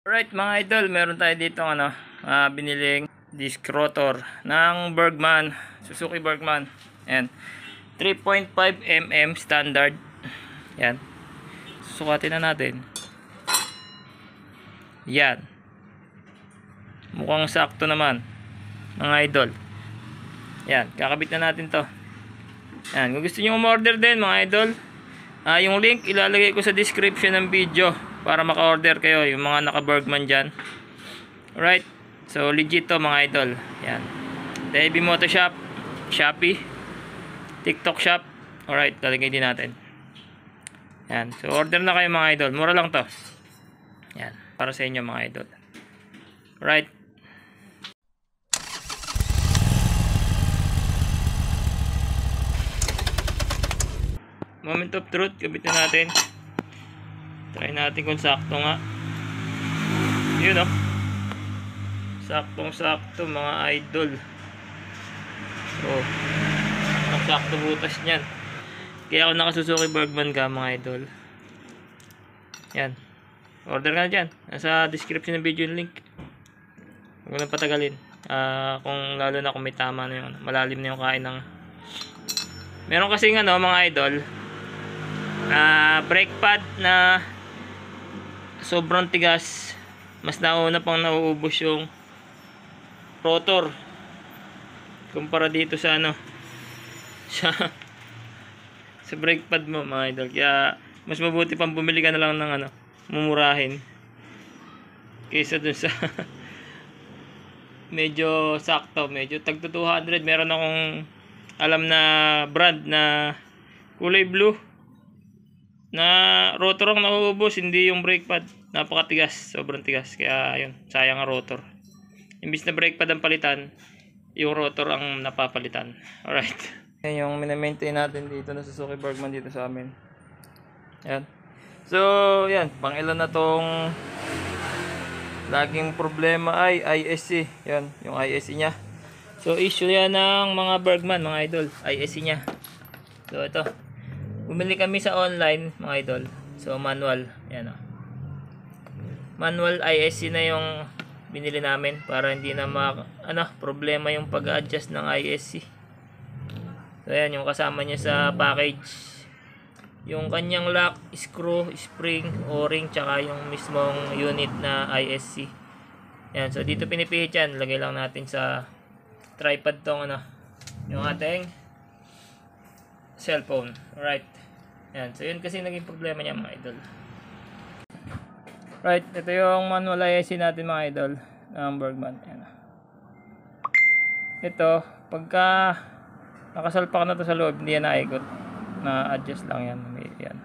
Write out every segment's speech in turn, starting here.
Alright mga idol, meron tayo dito biniling disc rotor ng Bergman, Suzuki Bergman. Ayan, 3.5 mm standard. Ayan, susukatin na natin. Yan, mukhang sakto naman mga idol. Yan, kakabit na natin to. Yan, kung gusto nyo umorder din mga idol, yung link ilalagay ko sa description ng video para maka-order kayo, yung mga naka-Bergman dyan. Alright, so legit to mga idol. Yan, Heavy Moto Shop, Shopee, TikTok Shop. Alright, lalagay din natin. Yan, so order na kayo mga idol, mura lang to. Yan, para sa inyo mga idol. Alright, moment of truth, kabit na natin. Try natin kung sakto nga. Yun saktong sakto mga idol. So, ang sakto butas niyan. Kaya ako naka-Suzuki Bergman ka mga idol. Yan, order ka na dyan, nasa description ng video yung link. Huwag na patagalin. Kung lalo na kung may tama na yung malalim na yung kain ng meron kasi mga idol, brake pad na sobrang tigas, mas nauna pang nauubos yung rotor kumpara dito sa sa brake pad mo mga idol. Kaya mas mabuti pang bumili ka na lang ng mumurahin kaysa dun sa medyo sakto, medyo tagto 200. Meron akong alam na brand na kulay blue na rotor ang nauubos, hindi yung brake pad. Napakatigas, sobrang tigas. Kaya ayun, sayang ang rotor. Imbis na brake pad ang palitan, yung rotor ang napapalitan. Alright, yan yung minamaintain natin dito na Suzuki Bergman dito sa amin. Yan, so yan, pang ilan na tong laging problema ay ISC. Yan, yung ISC nya. So issue yan ng mga Bergman mga idol, ISC nya. So ito, bumili kami sa online mga idol. So manual, yan manual ISC na yung binili namin para hindi na problema yung pag-adjust ng ISC. So yan yung kasama niya sa package, yung kanyang lock, screw, spring, o-ring, tsaka yung mismong unit na ISC. Yan, so dito pinipihit yan, lagay lang natin sa tripod tong yung ating cellphone. Alright, yan, so yun kasi naging problema niya mga idol. Right, ito yung manual ISC natin mga idol ng Bergman. Yan. Ito, pagka nakasalpak na to sa loob, hindi yan naikot, na-adjust lang yan. Yan,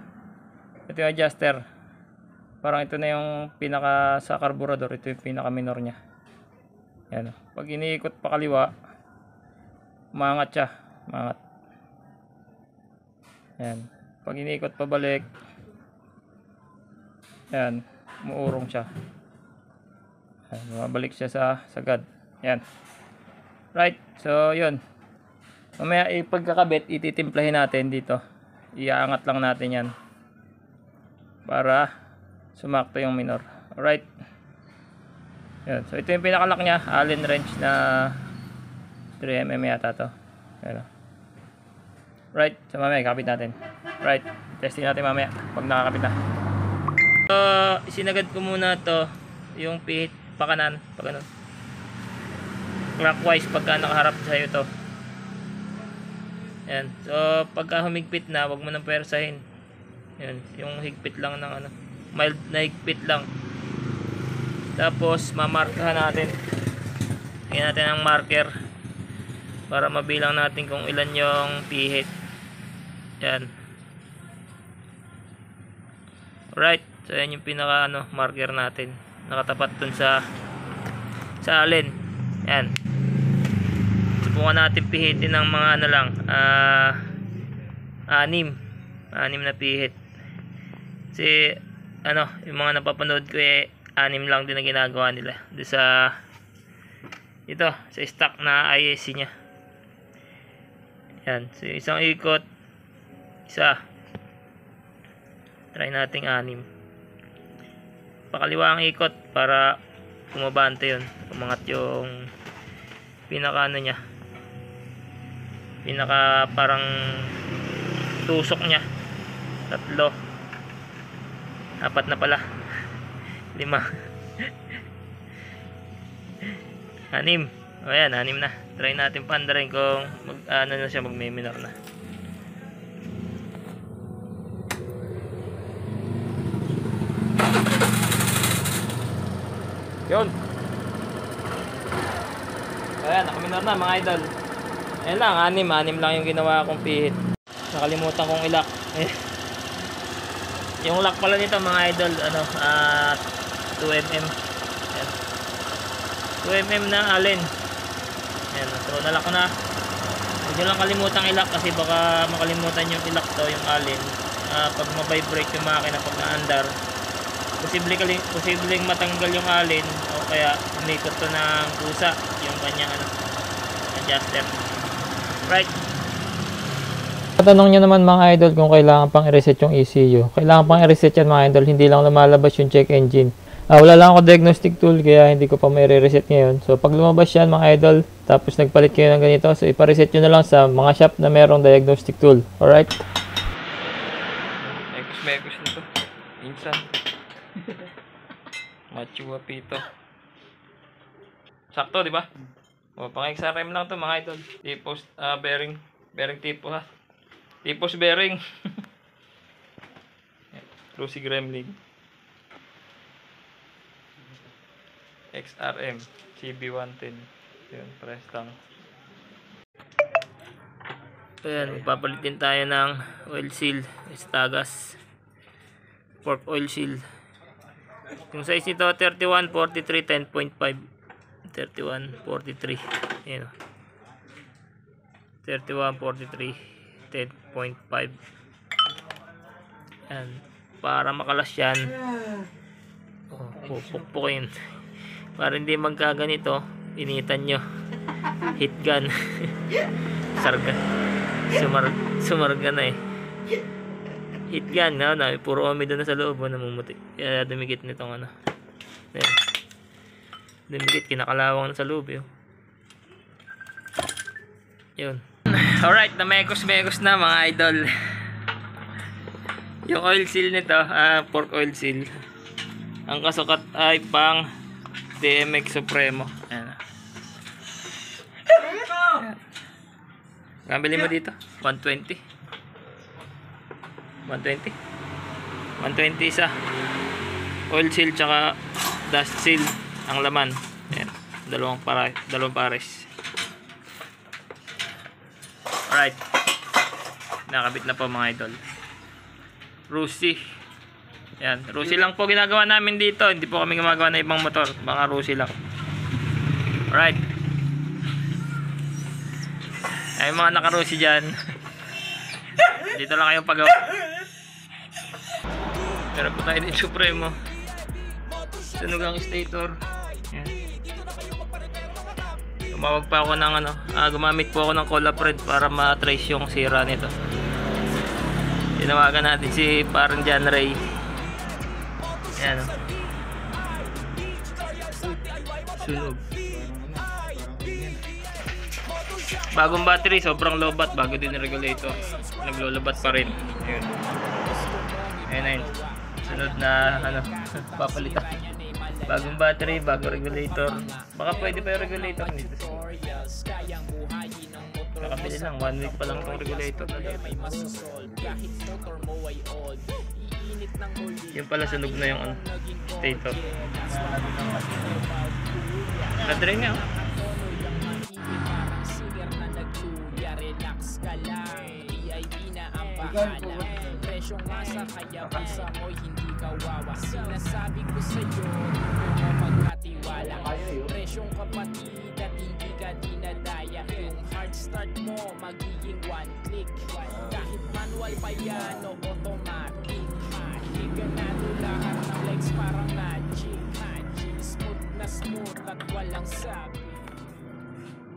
ito yung adjuster. Parang ito na yung pinaka sa carburetor, ito yung pinaka minor nya. Yan, pag iniikot pa kaliwa, umangat siya, umangat. Yan, pag iniikot pa balik, yan, umuurong siya. Yan, mabalik siya sa sagad. Yan, right, so yun, mamaya pagkakabit, ititimplahin natin dito. Iaangat lang natin yan para sumakto yung minor. Alright, yan, so ito yung pinakalock nya, Allen wrench na 3mm yata to. Yan. Right, so mamaya kapit natin. Right, testing natin mamaya pag nakakapit na. So isinagad ko muna to, yung pihit pa kanan, pa ganun, clockwise pagka nakaharap sa'yo to. Yan, so pagka humigpit na, wag mo nang persahin. Yan, yung higpit lang ng mild na higpit lang. Tapos mamarkahan natin, tingnan natin ang marker para mabilang natin kung ilan yung pihit. Yan, alright, so yan yung pinaka marker natin, nakatapat dun sa allen. Yan, subukan natin pihitin ng mga anim na pihit. Kasi yung mga napapanood ko anim lang din na ginagawa nila doon sa stock na ISC nya. Yan, so isang ikot, isa, try nating 6. pakaliwa ang ikot para umabante yun, umangat yung pinaka ano niya, pinaka parang tusok niya. 3, 4 na pala, 5, 6. O yan, 6 na. Try natin pandarin kung ano na siya, magme-minor na. Yun. Ayan, nakaminor na mga idol. Ayan lang, 6 lang yung ginawa kong pihit. Nakalimutan kong ilak. Yung lock pala nito mga idol, 2mm. Ayan. 2mm na allen. Ayan, so nalak ko na. Huwag nyo lang kalimutang ilak kasi baka makalimutan yung ilak to, yung allen. Pag ma-vibrate yung makina pag na-andar, posibleng matanggal yung allen o kaya umikot to ng pusa yung kanyang adjuster. Right. Tatanong nyo naman mga idol kung kailangan pang i-reset yung ECU. Kailangan pang i-reset yan mga idol, hindi lang lumalabas yung check engine. Wala lang ako diagnostic tool kaya hindi ko pa may re-reset ngayon. So pag lumabas yan mga idol, tapos nagpalit kayo ng ganito, so ipa-reset nyo na lang sa mga shop na merong diagnostic tool. Alright? Mekos nito. Insan. Machua pito. Sakto, di ba? O, pang XRM lang to mga idol. Tipos bearing tipo ha. Tipos bearing. Lucy Gremlin. XRM CB110. Yun, press lang. Ayan, magpapalit din tayo ng oil seal, Estagas fork oil seal. Yung size nito 3143 10.5. 3143. Ayan. 3143 10.5. Ayan, para makalas yan. Pupukpukin. Para hindi magkaganito, initan nyo. Heat gun. Sarga. Sumarga na eh. Heat gun, puro umido na sa loob, namumuti. Kaya dumikit nitong ayan. Dumikit, kinakalawang na sa loob yun. Yun. Alright, na mekos na mga idol. Yung oil seal nito, fork oil seal. Ang kasukat ay pang DMX Supremo. Ayan. Kabili mo dito 120 isa. Oil seal tsaka dust seal ang laman. Ayan. Dalawang pares. Alright, nakabit na po mga idol. Rusi. Ayan, Rusi lang po ginagawa namin dito. Hindi po kami gumagawa na ibang motor. Mga Rusi lang. Alright. Ay mga naka-Rusi dyan. Dito lang kayong pagawa. Meron po tayo din Supremo. Sunog ang stator. Ayan. Tumawag pa ako ng gumamit po ako ng Colapred para ma-trace yung sira nito. Tinawagan natin si parang John Ray. Ayan o. Sunog. Bagong battery, sobrang lobat. Bago din yung regulator, naglolobat pa rin. Ayun. Ayun. Sunod na papalitan. Bagong battery, bagong regulator. Baka pwede pa yung regulator nito. Nakabili lang, 1 week pa lang itong regulator. Yung pala sunog na yung stator. Na-drain nga. Presyong masa kaya pusa mo'y hindi kawawa. Sinasabi ko sa'yo, hindi mo magkatiwala. Presyong kapatid at hindi ka dinadaya. Yung hard start mo magiging one click. Kahit manual pa yan o automatic. Ganado lahat ng legs parang magic. Smooth na smooth at walang sabi.